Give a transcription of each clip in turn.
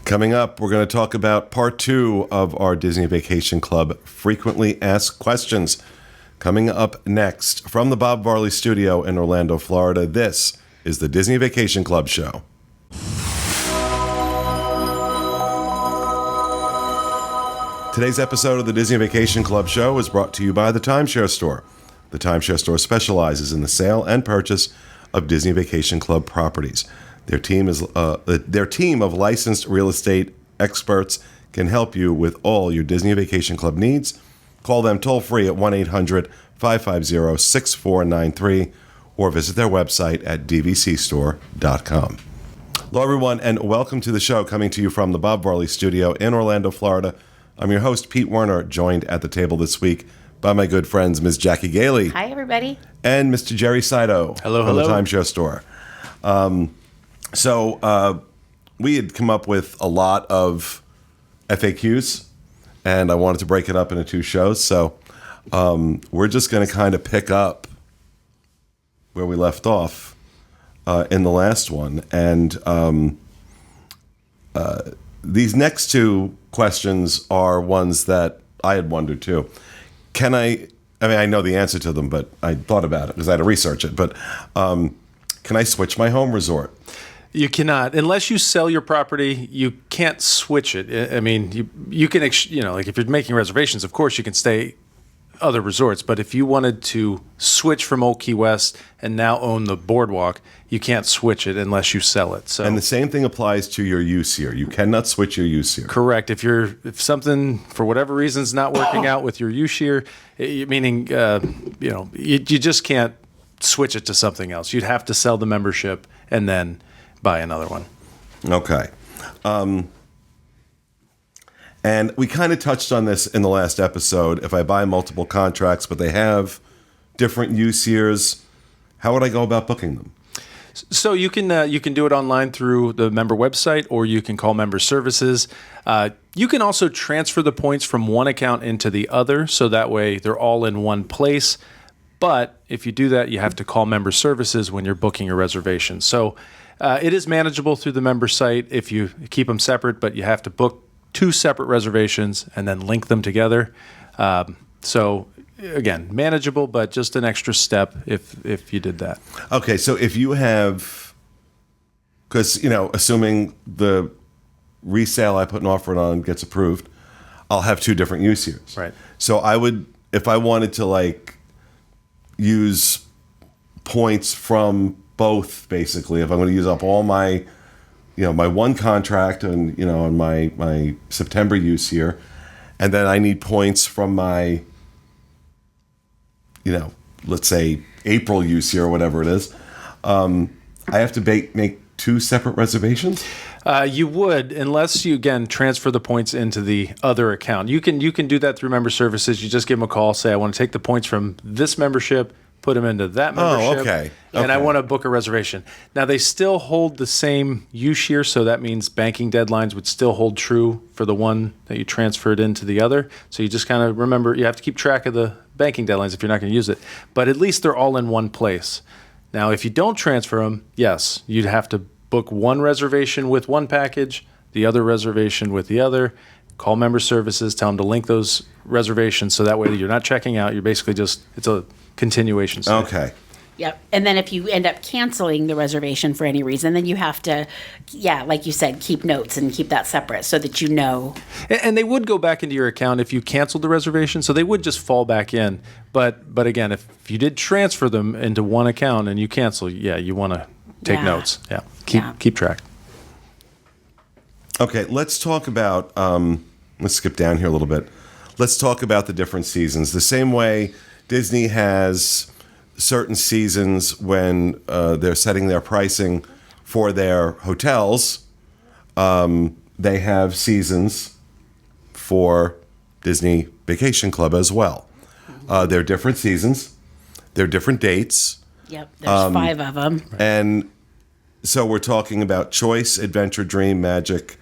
Coming up, we're going to talk about part 2 of our Disney Vacation Club Frequently Asked Questions. Coming up next, from the Bob Varley Studio in Orlando, Florida, this is the Disney Vacation Club Show. Today's episode of the Disney Vacation Club Show is brought to you by the Timeshare Store. The Timeshare Store specializes in the sale and purchase of Disney Vacation Club properties. Their team of licensed real estate experts can help you with all your Disney Vacation Club needs. Call them toll-free at 1-800-550-6493 or visit their website at dvcstore.com. Hello, everyone, and welcome to the show, coming to you from the Bob Varley Studio in Orlando, Florida. I'm your host, Pete Werner, joined at the table this week by my good friends, Ms. Jackie Gailey. Hi, everybody. And Mr. Jerry Saito. Hello, from hello. the Timeshare Store. So we had come up with a lot of FAQs, and I wanted to break it up into 2 shows. So we're just going to kind of pick up where we left off in the last one. And these next 2 questions are ones that I had wondered too. I know the answer to them, but I thought about it because I had to research it. But can I switch my home resort? You cannot, unless you sell your property. You can't switch it. I mean, you can, like if you're making reservations, of course you can stay other resorts. But if you wanted to switch from Old Key West and now own the boardwalk, you can't switch it unless you sell it. So, and the same thing applies to your use here. You cannot switch your use here. Correct. If something for whatever reason is not working out with your use here, meaning you just can't switch it to something else. You'd have to sell the membership and then buy another one. Okay. And we kind of touched on this in the last episode. If I buy multiple contracts, but they have different use years, how would I go about booking them? So you can do it online through the member website, or you can call member services. You can also transfer the points from one account into the other, so that way they're all in one place. But if you do that, you have to call member services when you're booking your reservation. So it is manageable through the member site if you keep them separate, but you have to book 2 separate reservations and then link them together. So again, manageable, but just an extra step if you did that. Okay, so if you have, because, assuming the resale I put an offer on gets approved, I'll have 2 different use years. Right. So I would, if I wanted to use points from both, basically, if I'm going to use up all my, my one contract and, on my September use year, and then I need points from my, let's say April use year or whatever it is, I have to make 2 separate reservations? You would, unless you, again, transfer the points into the other account. You can do that through member services. You just give them a call, say, I want to take the points from this membership, put them into that membership, okay. And I want to book a reservation. Now, they still hold the same use year, so that means banking deadlines would still hold true for the one that you transferred into the other. So you just kind of remember, you have to keep track of the banking deadlines if you're not going to use it. But at least they're all in one place. Now, if you don't transfer them, yes, you'd have to book one reservation with one package, the other reservation with the other, call member services, tell them to link those reservations so that way you're not checking out. You're basically it's a continuation. Okay. Yep. And then if you end up canceling the reservation for any reason, then you have to, like you said, keep notes and keep that separate so that you know. And they would go back into your account if you canceled the reservation, so they would just fall back in. But again, if you did transfer them into one account and you cancel, you want to take notes. Yeah. Keep track. Okay, let's talk about, let's skip down here a little bit. Let's talk about the different seasons. The same way Disney has certain seasons when they're setting their pricing for their hotels, they have seasons for Disney Vacation Club as well. They're different seasons. They're different dates. Yep, there's 5 of them. And so we're talking about Choice, Adventure, Dream, Magic,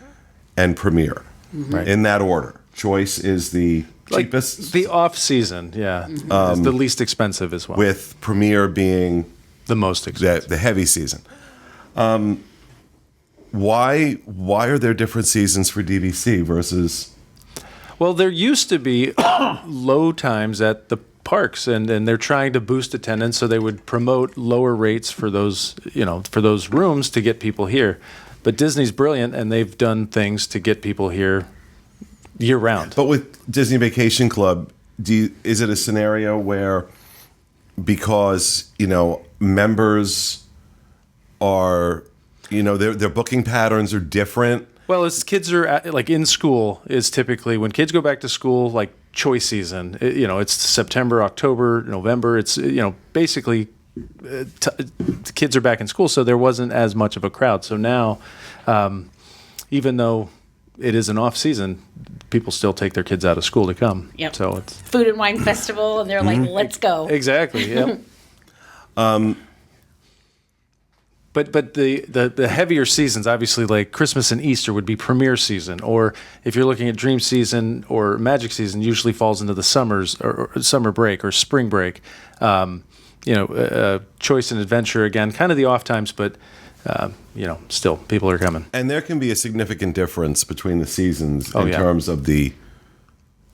and Premier. Right. In that order. Choice is the cheapest. The off-season, is the least expensive as well. With Premier being the most expensive. The heavy season. why are there different seasons for DVC versus? Well, there used to be low times at the parks, and they're trying to boost attendance, so they would promote lower rates for those, for those rooms to get people here. But Disney's brilliant, and they've done things to get people here year round. But with Disney Vacation Club, is it a scenario where because members are their booking patterns are different? Well, as kids are like in school is typically when kids go back to school, like choice season. It's September, October, November. It's basically the kids are back in school, so there wasn't as much of a crowd. So now, even though it is an off season, people still take their kids out of school to come. Yep. So it's Food and Wine Festival, and they're like, let's go. exactly. Yep. But the heavier seasons, obviously, like Christmas and Easter would be premiere season, or if you're looking at Dream season or Magic season, usually falls into the summers or summer break or spring break. Choice and Adventure again, kind of the off times, but still people are coming. And there can be a significant difference between the seasons in yeah. terms of the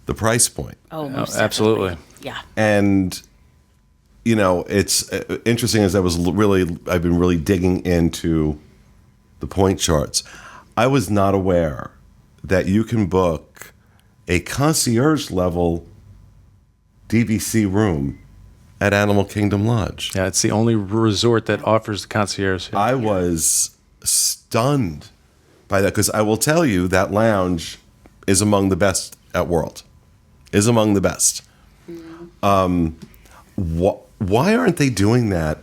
price point. Oh, most absolutely. definitely. Yeah. And it's interesting as I've been really digging into the point charts. I was not aware that you can book a concierge level DVC room at Animal Kingdom Lodge. Yeah, it's the only resort that offers the concierge. Yeah. I was stunned by that because I will tell you that lounge is among the best at World. Is among the best. Why aren't they doing that?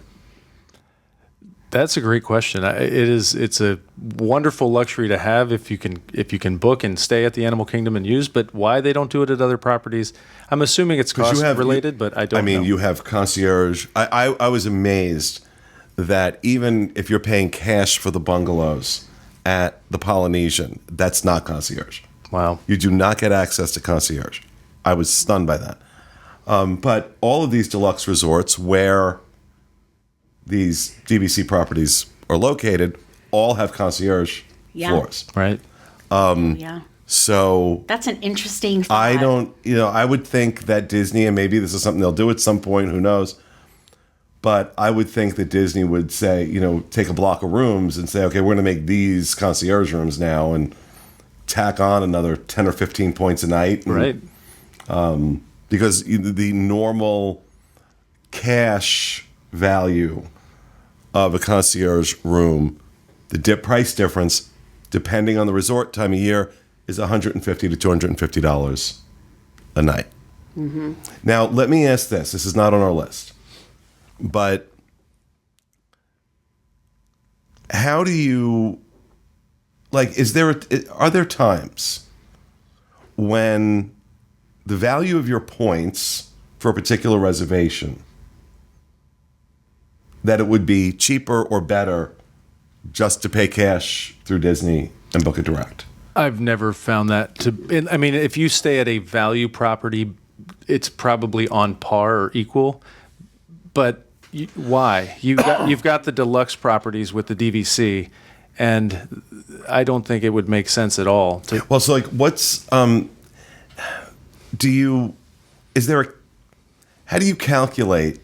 That's a great question. It's a wonderful luxury to have if you can book and stay at the Animal Kingdom and use. But why they don't do it at other properties? I'm assuming it's cost related, but I don't know. You have concierge. I was amazed that even if you're paying cash for the bungalows at the Polynesian, that's not concierge. Wow. You do not get access to concierge. I was stunned by that. But all of these deluxe resorts where these DVC properties are located all have concierge floors. Right. Yeah. So that's an interesting thought. I would think that Disney, and maybe this is something they'll do at some point, who knows, but I would think that Disney would say, take a block of rooms and say, okay, we're going to make these concierge rooms now and tack on another 10 or 15 points a night. And, right. Because the normal cash value of a concierge room, the price difference, depending on the resort time of year, is $150 to $250 a night. Mm-hmm. Now, let me ask this. This is not on our list. But how do you, are there times when the value of your points for a particular reservation, that it would be cheaper or better just to pay cash through Disney and book it direct? I've never found that if you stay at a value property, it's probably on par or equal. But why? You've got the deluxe properties with the DVC, and I don't think it would make sense at all. What's how do you calculate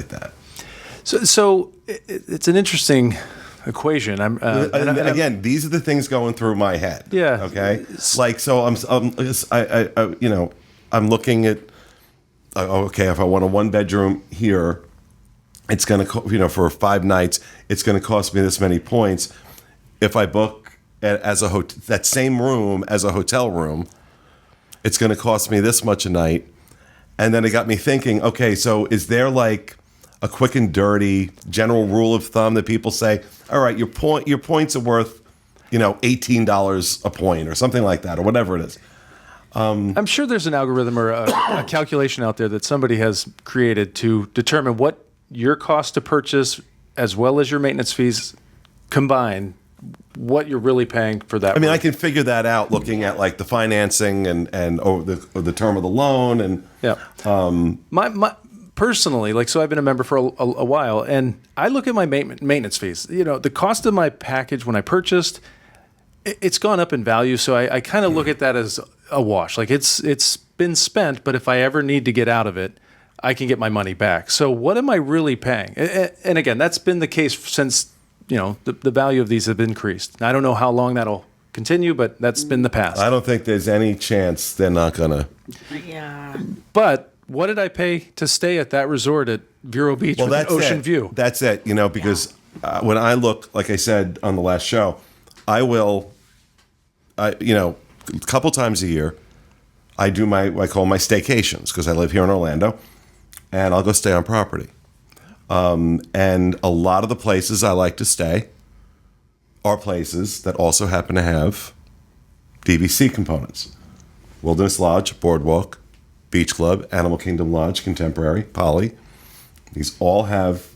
that? So it's an interesting equation. Again, these are the things going through my head. Yeah. Okay. I'm looking at. Okay, if I want a 1-bedroom here, it's going to for 5 nights, it's going to cost me this many points. If I book that same room as a hotel room, it's going to cost me this much a night. And then it got me thinking, okay, so is there like a quick and dirty general rule of thumb that people say, all right, your points are worth, $18 a point or something like that, or whatever it is. I'm sure there's an algorithm or a calculation out there that somebody has created to determine what your cost to purchase as well as your maintenance fees combine, what you're really paying for that. I can figure that out looking at like the financing and or the term of the loan and yeah. personally, like, so I've been a member for a while, and I look at my maintenance fees. You know, the cost of my package when I purchased, it's gone up in value. So I kind of look at that as a wash. Like it's been spent, but if I ever need to get out of it, I can get my money back. So what am I really paying? And again, that's been the case since, you know, the value of these have increased. I don't know how long that'll continue, but that's been the past. I don't think there's any chance they're not gonna. Yeah. But what did I pay to stay at that resort at Vero Beach with an ocean view? That's it. You know, because when I look, like I said on the last show, I you know, a couple times a year, I do I call my staycations because I live here in Orlando, and I'll go stay on property. And a lot of the places I like to stay are places that also happen to have DVC components. Wilderness Lodge, Boardwalk, Beach Club, Animal Kingdom Lodge, Contemporary, Poly. These all have...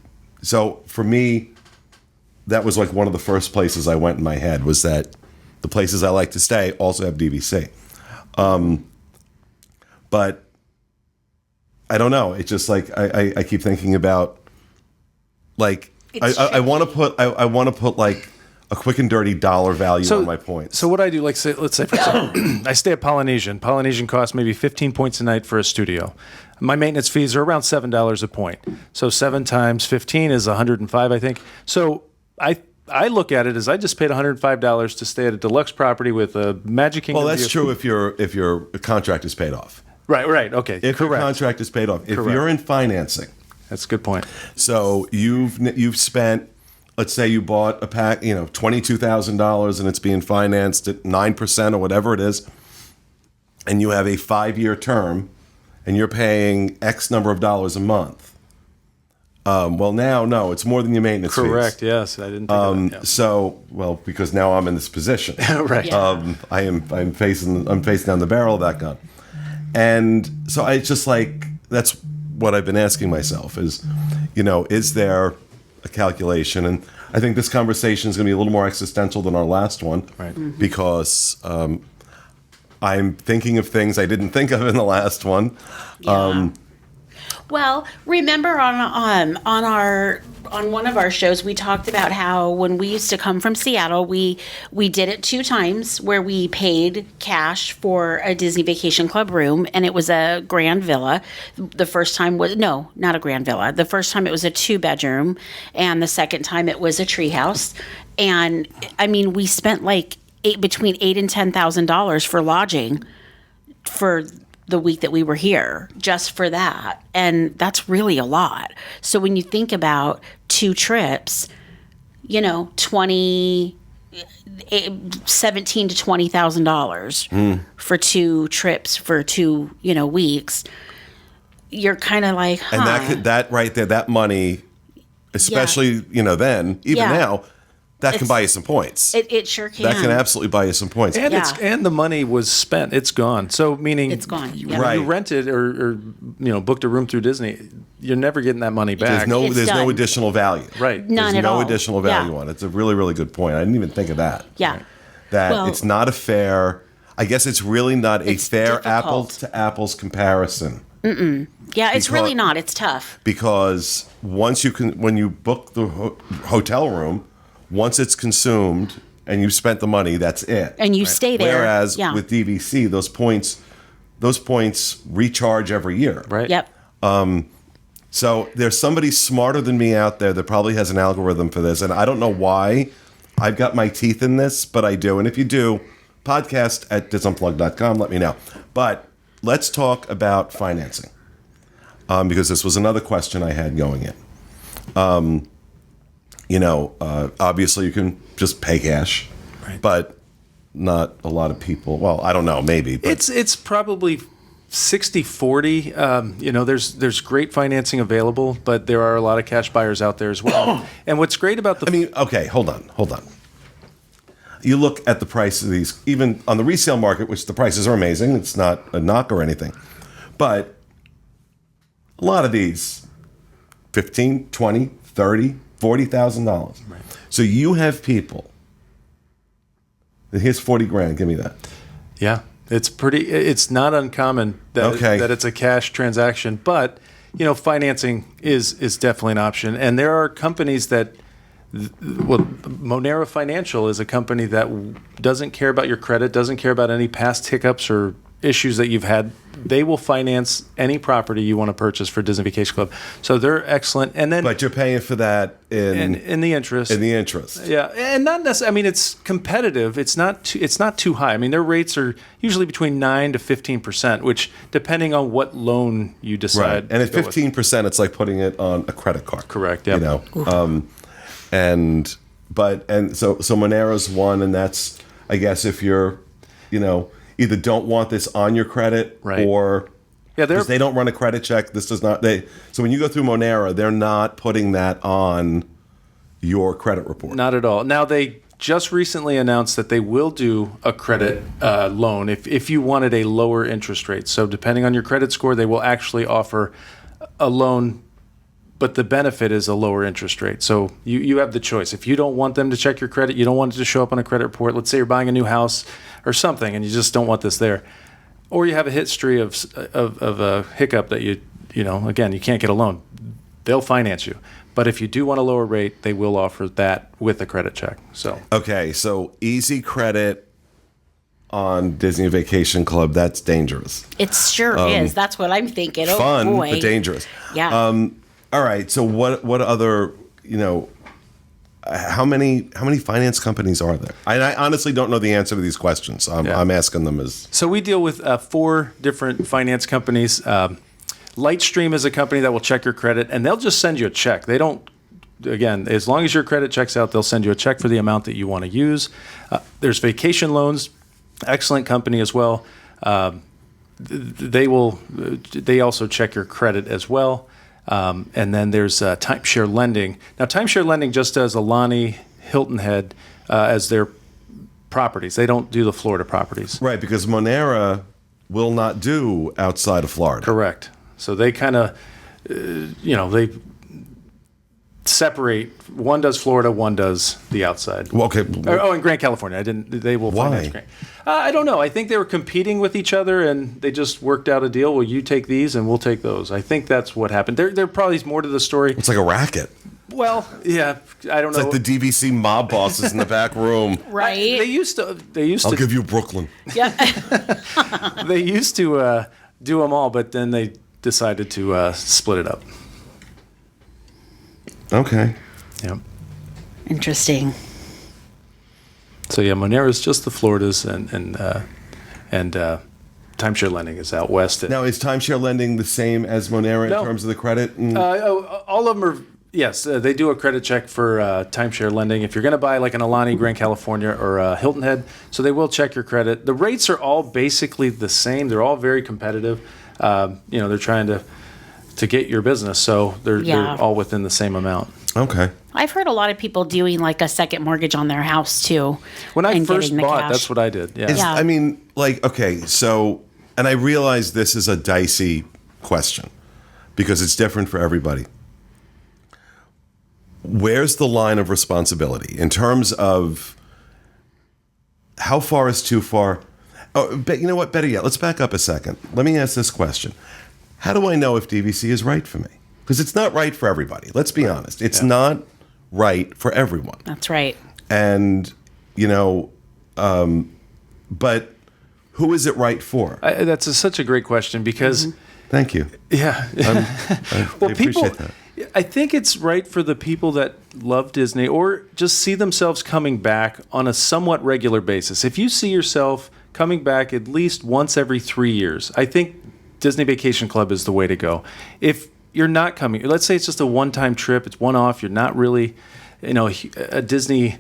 So for me, that was like one of the first places I went in my head, was that the places I like to stay also have DVC. But I don't know. It's just like I keep thinking about, like, I want to put like a quick and dirty dollar value on my points. So what I do, like, let's say for example, I stay at Polynesian. Polynesian costs maybe 15 points a night for a studio. My maintenance fees are around $7 a point. So 7 times 15 is 105, I think. So I look at it as I just paid $105 to stay at a deluxe property with a Magic Kingdom. Well, that's true if your contract is paid off. Right. Okay. If your contract is paid off, if you're in financing, that's a good point. So you've spent, let's say you bought a pack, you know, $22,000 and it's being financed at 9% or whatever it is, and you have a 5-year term, and you're paying X number of dollars a month. Well, now, no, it's more than your maintenance fees. Correct. Yes, I didn't think of that. Yeah. So, well, because now I'm in this position, right? Yeah. I'm facing down the barrel of that gun, and so I just like, that's what I've been asking myself is, you know, is there a calculation? And I think this conversation is going to be a little more existential than our last one, right? Mm-hmm. Because I'm thinking of things I didn't think of in the last one. Yeah. Well, remember on one of our shows, we talked about how when we used to come from Seattle, we did it 2 times where we paid cash for a Disney Vacation Club room, and it was a grand villa. The first time was not a grand villa. The first time it was a 2-bedroom, and the second time it was a treehouse. And I mean, we spent like between $8,000 and $10,000 for lodging for the week that we were here, just for that. And that's really a lot. So when you think about 2 trips, you know, $17,000 to $20,000 for 2 trips for 2, you know, weeks, you're kind of like, huh. And that right there, that money, especially, you know, then, even now, that can buy you some points. It sure can. That can absolutely buy you some points. And and the money was spent. It's gone. So meaning it's gone. Yeah. Right. You rented or you know, booked a room through Disney, you're never getting that money back. There's no additional value. Right. None there's at all. no additional value on it. It's a really, really good point. I didn't even think of that. Yeah. That it's not a fair, I guess it's really not a fair difficult. apples to apples comparison. Yeah, it's really not. It's tough. Because when you book the hotel room, once it's consumed and you've spent the money, that's it. And you stay there. Whereas with DVC, those points recharge every year. Right. Yep. So there's somebody smarter than me out there that probably has an algorithm for this. And I don't know why I've got my teeth in this, but I do. And if you do, podcast@disunplugged.com, let me know. But let's talk about financing. Because this was another question I had going in. You know, obviously you can just pay cash, right. But not a lot of people. Well, I don't know, maybe. But It's probably 60-40. You know, there's great financing available, but there are a lot of cash buyers out there as well. And what's great about okay, hold on. You look at the price of these, even on the resale market, which the prices are amazing. It's not a knock or anything. But a lot of these, $15,000, $20,000, $30,000, $40,000. Right. So you have people. Here's $40,000. Give me that. Yeah, it's not uncommon that it's a cash transaction, but financing is definitely an option. And there are companies that, Monera Financial is a company that doesn't care about your credit, doesn't care about any past hiccups or issues that you've had. They will finance any property you want to purchase for Disney Vacation Club. So they're excellent. And then, but you're paying for that in the interest. In the interest. Yeah, and not necessarily. I mean, it's competitive. It's not too high. I mean, their rates are usually between 9 to 15%, which depending on what loan you decide. Right. And at 15%, it's like putting it on a credit card. Correct. Yeah. So Monera's one, and that's, I guess, if you're, either don't want this on your credit, right, or because they don't run a credit check. This does not. So when you go through Monera, they're not putting that on your credit report. Not at all. Now they just recently announced that they will do a credit loan if you wanted a lower interest rate. So depending on your credit score, they will actually offer a loan, but the benefit is a lower interest rate. So you have the choice. If you don't want them to check your credit, you don't want it to show up on a credit report. Let's say you're buying a new house or something, and you just don't want this there, or you have a history of a hiccup that again, you can't get a loan. They'll finance you. But if you do want a lower rate, they will offer that with a credit check. So okay, so easy credit on Disney Vacation Club, that's dangerous. It sure is. That's what I'm thinking. Fun, oh boy, but dangerous. Yeah. All right. So what other, how many finance companies are there? I honestly don't know the answer to these questions. I'm asking them as. So we deal with 4 different finance companies. Lightstream is a company that will check your credit, and they'll just send you a check. They don't, again, as long as your credit checks out, they'll send you a check for the amount that you want to use. There's Vacation Loans, excellent company as well. They also check your credit as well. And then there's timeshare lending. Now, timeshare lending just does Alani, Hilton Head as their properties. They don't do the Florida properties. Right, because Monera will not do outside of Florida. Correct. So they kind of, they separate. One does Florida, one does the outside. Well, okay. And Grand California. They will finance Grand. I don't know. I think they were competing with each other, and they just worked out a deal. Well, you take these, and we'll take those. I think that's what happened. There probably is more to the story. It's like a racket. Well, yeah, I don't know. It's like the DVC mob bosses in the back room. Right. They used to. I'll give you Brooklyn. Yeah. They used to do them all, but then they decided to split it up. Okay. Yeah. Interesting. So yeah, Monera is just the Floridas, and timeshare lending is out west. Now, is timeshare lending the same as Monera in terms of the credit? All of them are. Yes, they do a credit check for timeshare lending. If you're going to buy like an Alani, Grand California, or Hilton Head, so they will check your credit. The rates are all basically the same. They're all very competitive. They're trying to get your business, so they're all within the same amount. Okay. I've heard a lot of people doing like a second mortgage on their house too. When I first bought, that's what I did. Yeah. Yeah. I mean, okay, so, and I realize this is a dicey question because it's different for everybody. Where's the line of responsibility in terms of how far is too far? Oh, but you know what? Better yet, let's back up a second. Let me ask this question. How do I know if DVC is right for me? Because it's not right for everybody. Let's be honest. It's not right for everyone. That's right. And, but who is it right for? That's such a great question because... Mm-hmm. Thank you. Yeah. I appreciate that. I think it's right for the people that love Disney or just see themselves coming back on a somewhat regular basis. If you see yourself coming back at least once every 3 years, I think Disney Vacation Club is the way to go. If you're not coming, let's say it's just a one-time trip, it's one-off, you're not really, a Disney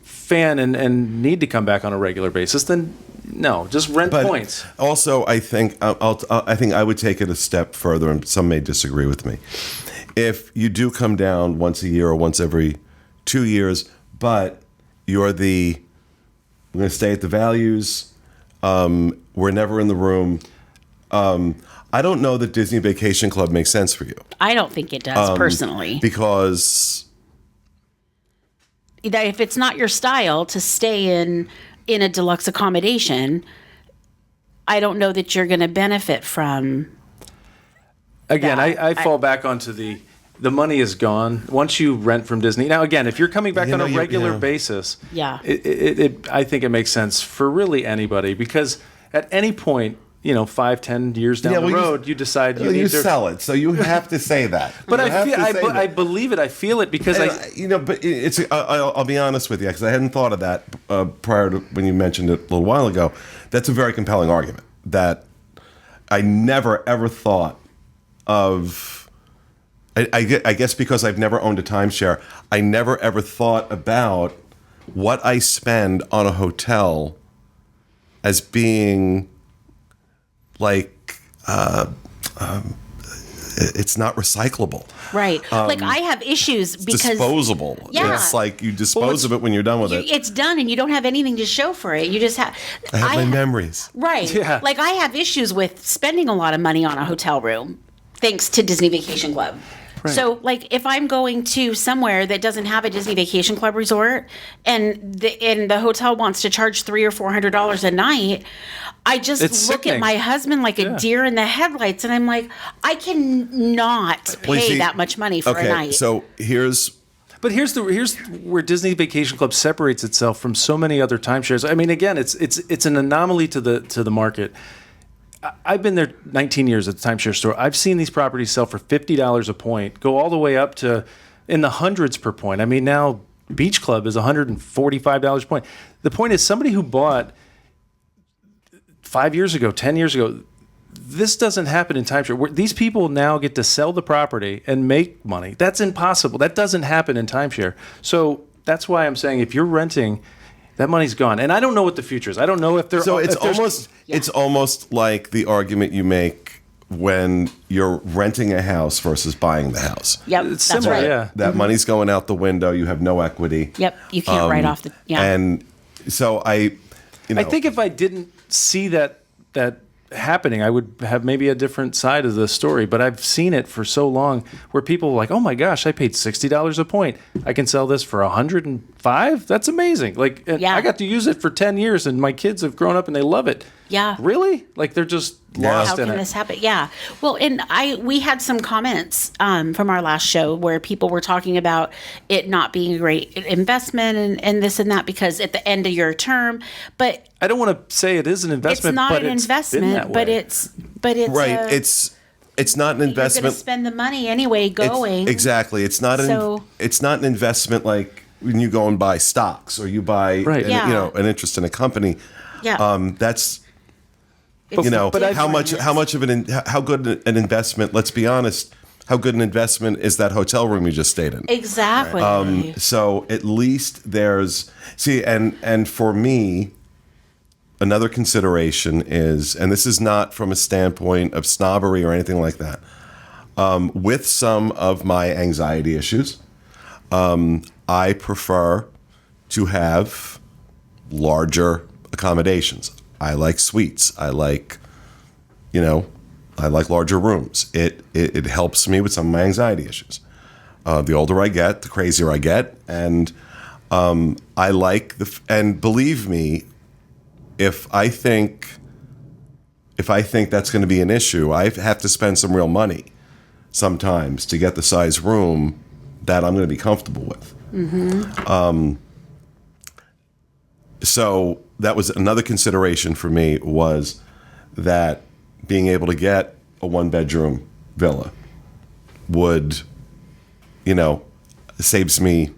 fan and need to come back on a regular basis, then no, just rent points. Also, I think I would take it a step further, and some may disagree with me. If you do come down once a year or once every 2 years, but we're going to stay at the Values, we're never in the room. I don't know that Disney Vacation Club makes sense for you. I don't think it does personally. Because if it's not your style to stay in a deluxe accommodation, I don't know that you're going to benefit from Again, that. I fall back onto the money is gone once you rent from Disney. Now, again, if you're coming back on a regular basis, I think it makes sense for really anybody, because at any point, 5-10 years down the road, you decide you need to sell it. So you have to say that. But I believe it. I feel it because but it's. I'll be honest with you, because I hadn't thought of that prior to when you mentioned it a little while ago. That's a very compelling argument that I never ever thought of. I guess because I've never owned a timeshare, I never ever thought about what I spend on a hotel as being like it's not recyclable. Right. Like I have issues because disposable. Yeah. It's like you dispose of it when you're done with it. It's done and you don't have anything to show for it. You just have I have my memories. Right. Yeah. Like I have issues with spending a lot of money on a hotel room thanks to Disney Vacation Club. Right. So, like, if I'm going to somewhere that doesn't have a Disney Vacation Club resort, and the hotel wants to charge $300 or $400 a night, I just look at my husband like a deer in the headlights, and I'm like, I cannot pay that much money for a night. So here's where Disney Vacation Club separates itself from so many other timeshares. I mean, again, it's an anomaly to the market. I've been there 19 years at the timeshare store. I've seen these properties sell for $50 a point, go all the way up to in the hundreds per point. I mean, now Beach Club is $145 a point. The point is, somebody who bought 5 years ago, 10 years ago, this doesn't happen in timeshare. These people now get to sell the property and make money. That's impossible. That doesn't happen in timeshare. So that's why I'm saying if you're renting, that money's gone, and I don't know what the future is. I don't know if there. So it's almost like the argument you make when you're renting a house versus buying the house. Yep, it's that's similar. right. Yeah, that money's going out the window. You have no equity. Yep, you can't write off the. Yeah, and so I think if I didn't see that happening, I would have maybe a different side of the story. But I've seen it for so long where people are like, oh my gosh, I paid $60 a point. I can sell this for $105. That's amazing. Like, I got to use it for 10 years and my kids have grown up and they love it. Yeah. Really? Like they're just lost in it. How can this happen? Yeah. Well, and we had some comments from our last show where people were talking about it not being a great investment and this and that because at the end of your term, but I don't want to say it is an investment. It's not but an investment, but it's right. It's not an investment. You're going to spend the money anyway going. Exactly. It's not an investment like when you go and buy stocks or you buy an interest in a company. Yeah. That's but how good an investment, let's be honest, how good an investment is that hotel room you just stayed in? Exactly. So at least and for me, another consideration is, and this is not from a standpoint of snobbery or anything like that, with some of my anxiety issues, I prefer to have larger accommodations. I like suites. I like larger rooms. It helps me with some of my anxiety issues. The older I get, the crazier I get, and I like and believe me, if I think that's going to be an issue, I have to spend some real money sometimes to get the size room that I'm going to be comfortable with. Mm-hmm. So that was another consideration for me, was that being able to get a 1-bedroom villa would, saves me.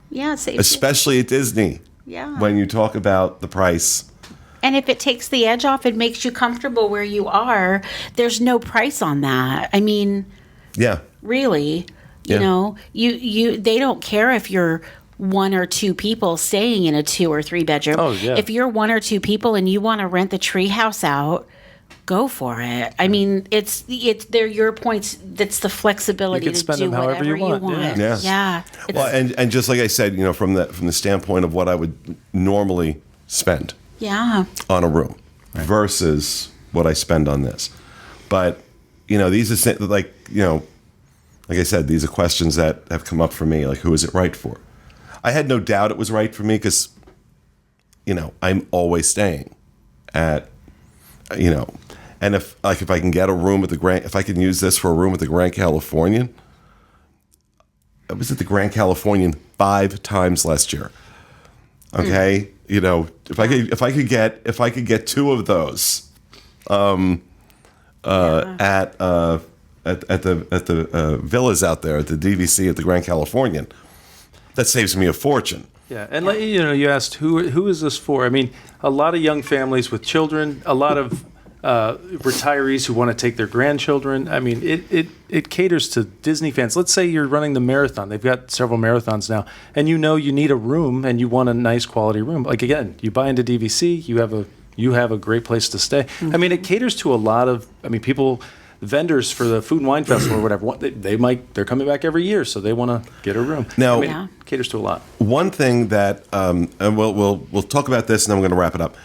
Yeah, saves especially at Disney. Yeah. When you talk about the price. And if it takes the edge off and makes you comfortable where you are, there's no price on that. I mean, yeah. Really, you they don't care if you're 1 or 2 people staying in a 2 or 3 bedroom. Oh, yeah. If you're 1 or 2 people and you want to rent the tree house out, go for it. I mean, it's they're your points. That's the flexibility to do whatever you want. Yeah. Well, and just like I said, from the standpoint of what I would normally spend. Yeah. On a room versus what I spend on this. But, these are like I said, these are questions that have come up for me. Like, who is it right for? I had no doubt it was right for me because, I'm always staying at, And if I can get a room at the if I can use this for a room at the Grand Californian, I was at the Grand Californian 5 times last year. Okay, if I could get 2 of those, at the villas out there at the DVC at the Grand Californian, that saves me a fortune. Yeah, and you asked who is this for? I mean, a lot of young families with children, a lot of retirees who want to take their grandchildren. I mean, it caters to Disney fans. Let's say you're running the marathon. They've got several marathons now, and you need a room and you want a nice quality room. Like, again, you buy into DVC, you have a great place to stay. Mm-hmm. I mean, it caters to a lot of people. Vendors for the Food and Wine Festival or whatever, they're coming back every year, so they want to get a room. Now, it caters to a lot. One thing that, and we'll talk about this, and then we're going to wrap it up.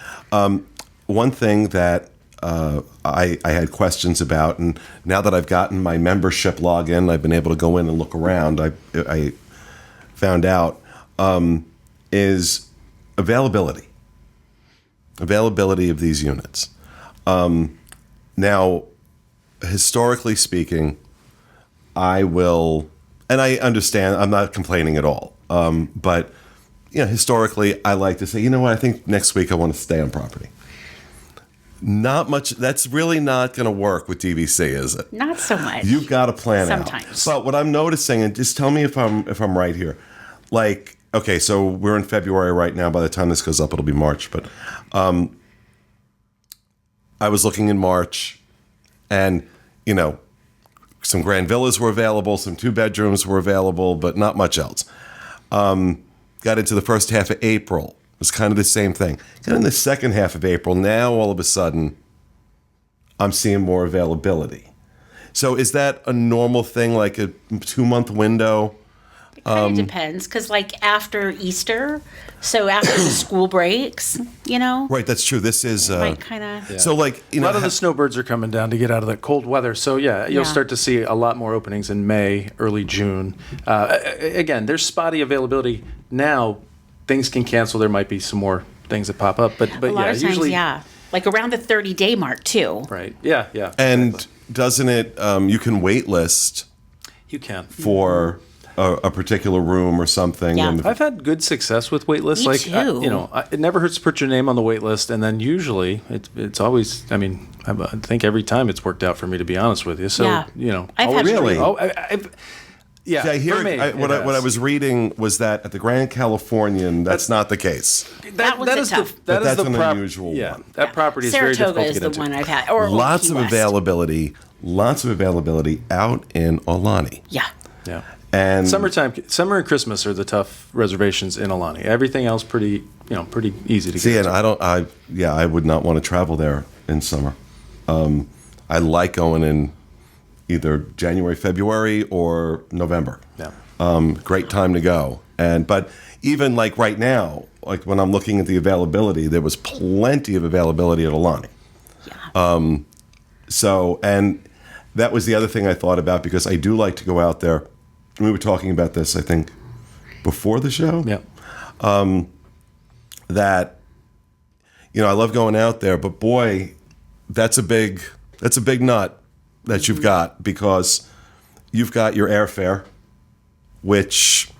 One thing that I had questions about, and now that I've gotten my membership login, I've been able to go in and look around. I found out is availability of these units. Now, historically speaking, I will, and I understand, I'm not complaining at all. But historically, I like to say, I think next week I want to stay on property. Not much. That's really not going to work with DVC, is it? Not so much. You've got to plan sometimes. But what I'm noticing, and just tell me if I'm right here. Like, okay, so we're in February right now. By the time this goes up, it'll be March. But I was looking in March. And, some grand villas were available, some 2-bedrooms were available, but not much else. Got into the first half of April. It was kind of the same thing. Got in the second half of April. Now, all of a sudden, I'm seeing more availability. So is that a normal thing, like a 2-month window? It kind of depends, because after Easter, so after the school breaks, Right, that's true. This is might kind of. Yeah. So a lot of the snowbirds are coming down to get out of that cold weather. So you'll start to see a lot more openings in May, early June. Again, there's spotty availability now. Things can cancel. There might be some more things that pop up, but a lot of times, usually like around the 30-day mark too. Right. Yeah. And exactly. Doesn't it? You can wait list. You can For a particular room or something. Yeah. And I've had good success with wait lists. Me too. It never hurts to put your name on the wait list, and then usually it's always. I think every time it's worked out for me, to be honest with you. So I've had really. Yeah, I hear for me, what I was reading was that at the Grand Californian, that's not the case. That one's tough. That's an unusual one. That property is very difficult Saratoga to get is the into. one I've had. Lots Key of West. availability out in Aulani. Yeah. Yeah. And summer and Christmas are the tough reservations in Aulani. Everything else pretty easy to get. See, and into. I would not want to travel there in summer. I like going in either January, February, or November. Yeah. Great time to go. But even like right now, like when I'm looking at the availability, there was plenty of availability at Aulani. Yeah. So, and that was the other thing I thought about, because I do like to go out there. We were talking about this, I think, before the show. Yeah. That, I love going out there, but boy, that's a big nut that you've got, because you've got your airfare, which,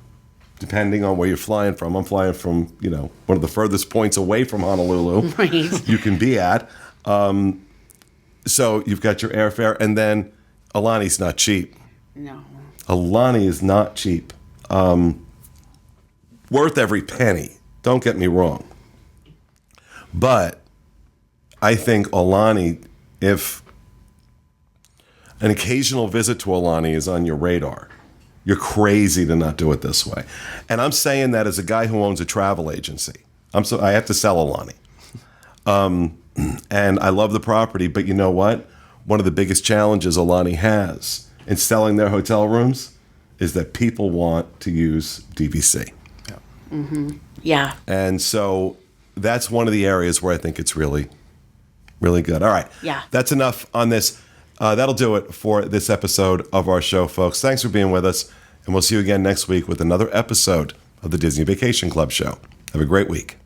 depending on where you're flying from, I'm flying from, one of the furthest points away from Honolulu Right. you can be at. So you've got your airfare, and then Aulani's not cheap. No. Aulani is not cheap. Worth every penny. Don't get me wrong. But I think Aulani, if an occasional visit to Aulani is on your radar, you're crazy to not do it this way. And I'm saying that as a guy who owns a travel agency. I have to sell Aulani. And I love the property, but you know what? One of the biggest challenges Aulani has in selling their hotel rooms is that people want to use DVC. Yeah. Mm-hmm. Yeah. And so that's one of the areas where I think it's really, really good. All right. Yeah. That's enough on this. That'll do it for this episode of our show, folks. Thanks for being with us, and we'll see you again next week with another episode of the Disney Vacation Club show. Have a great week.